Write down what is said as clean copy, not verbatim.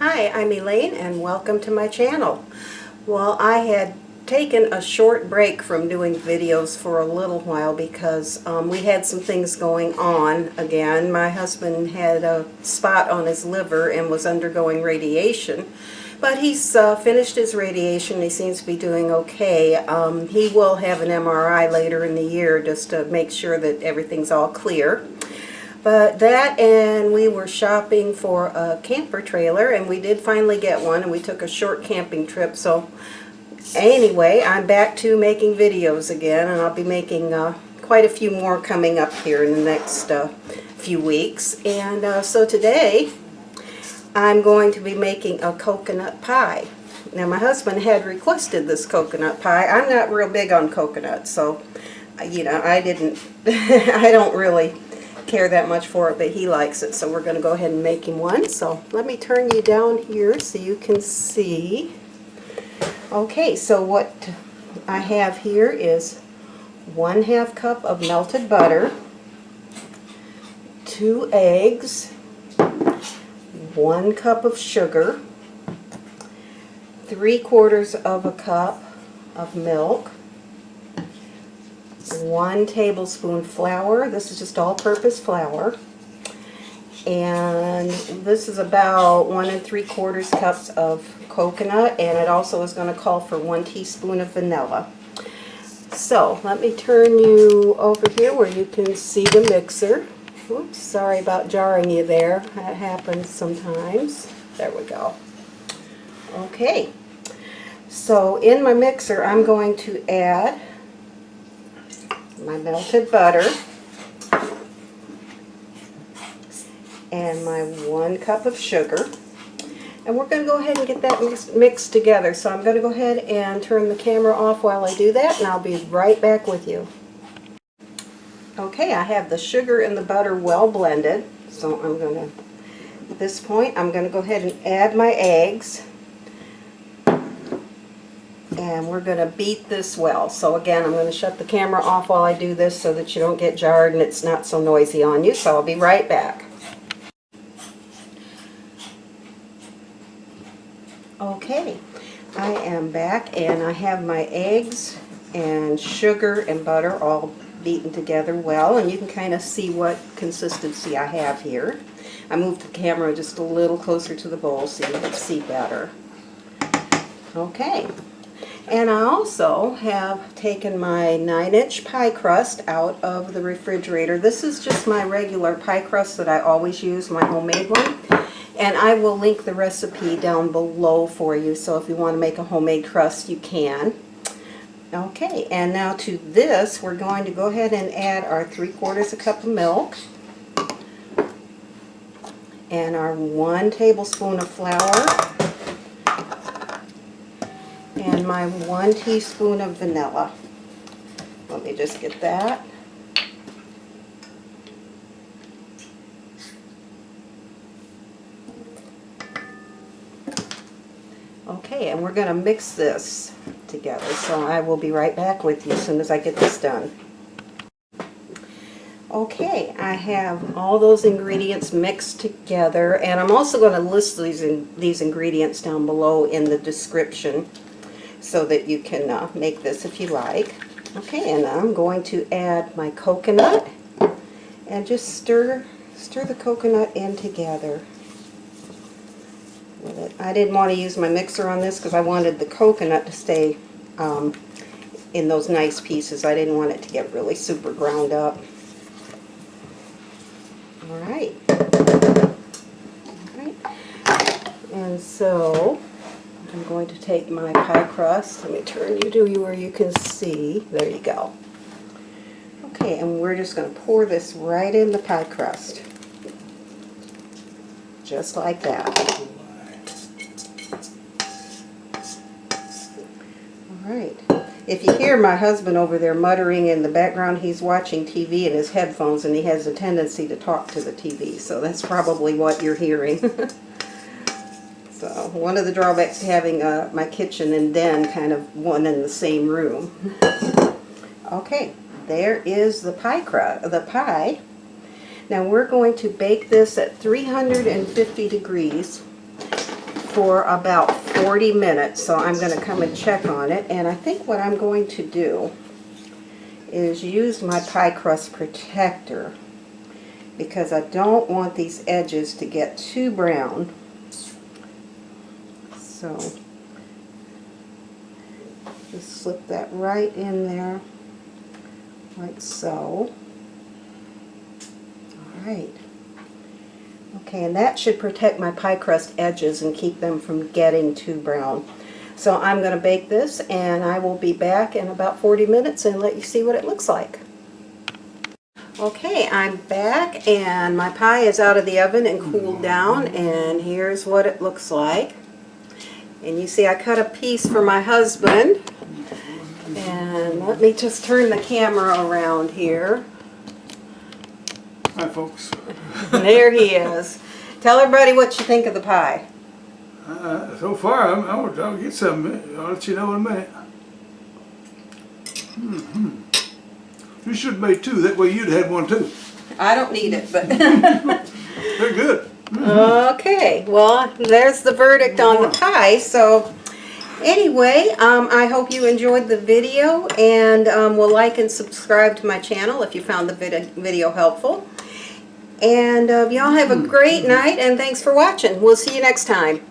Hi, I'm Elaine and welcome to my channel. Well, I had taken a short break from doing videos for a little while because we had some things going on again. My husband had a spot on his liver and was undergoing radiation. But he's finished his radiation. He seems to be doing okay. He will have an MRI later in the year just to make sure that everything's all clear. But that, and we were shopping for a camper trailer, and we did finally get one, and we took a short camping trip. So anyway, I'm back to making videos again, and I'll be making quite a few more coming up here in the next few weeks. And so today I'm going to be making a coconut pie. Now my husband had requested this coconut pie. I'm not real big on coconut, so you know, I don't really care that much for it, but he likes it, so we're going to go ahead and make him one. So let me turn you down here so you can see. Okay, so what I have here is 1/2 cup of melted butter, 2 eggs, 1 cup of sugar, 3/4 of a cup of milk, 1 tablespoon flour. This is just all-purpose flour, and this is about 1 3/4 cups of coconut, and it also is going to call for 1 teaspoon of vanilla. So let me turn you over here where you can see the mixer. Oops, sorry about jarring you there. That happens sometimes. There we go. Okay, so in my mixer I'm going to add my melted butter and my 1 cup of sugar, and we're going to go ahead and get that mixed together. So I'm going to go ahead and turn the camera off while I do that, and I'll be right back with you. Okay, I have the sugar and the butter well blended, so I'm going to, at this point, I'm going to go ahead and add my eggs. And we're going to beat this well. So again, I'm going to shut the camera off while I do this so that you don't get jarred and it's not so noisy on you. So I'll be right back. Okay, I am back, and I have my eggs and sugar and butter all beaten together well, and you can kind of see what consistency I have here. I moved the camera just a little closer to the bowl so you can see better. Okay. And I also have taken my 9-inch pie crust out of the refrigerator. This is just my regular pie crust that I always use, my homemade one. And I will link the recipe down below for you, so if you want to make a homemade crust, you can. Okay, and now to this, we're going to go ahead and add our 3/4 cup of milk and our 1 tablespoon of flour, and my 1 teaspoon of vanilla. Let me just get that. Okay, and we're going to mix this together, so I will be right back with you as soon as I get this done. Okay, I have all those ingredients mixed together, and I'm also going to list these ingredients down below in the description, so that you can make this if you like. Okay, and I'm going to add my coconut and just stir the coconut in together with it. I didn't want to use my mixer on this because I wanted the coconut to stay in those nice pieces. I didn't want it to get really super ground up. Alright. And so I'm going to take my pie crust. Let me turn you to where you can see. There you go. Okay, and we're just going to pour this right in the pie crust. Just like that. Alright. If you hear my husband over there muttering in the background, he's watching TV in his headphones, and he has a tendency to talk to the TV, so that's probably what you're hearing. So one of the drawbacks to having my kitchen and den kind of one in the same room. Okay, there is the pie. Now we're going to bake this at 350 degrees for about 40 minutes. So I'm going to come and check on it. And I think what I'm going to do is use my pie crust protector, because I don't want these edges to get too brown. So just slip that right in there, like so. Alright. Okay, and that should protect my pie crust edges and keep them from getting too brown. So I'm going to bake this, and I will be back in about 40 minutes and let you see what it looks like. Okay, I'm back, and my pie is out of the oven and cooled down, and here's what it looks like. And you see I cut a piece for my husband. And let me just turn the camera around here. Hi, folks. There he is. Tell everybody what you think of the pie. So far, I'll get some. I'll let you know in a minute. You should have made two. That way you'd have had one too. I don't need it, but... They're good. Okay, well, there's the verdict on the pie. So anyway, I hope you enjoyed the video, and will like and subscribe to my channel if you found the video helpful. And y'all have a great night, and thanks for watching. We'll see you next time.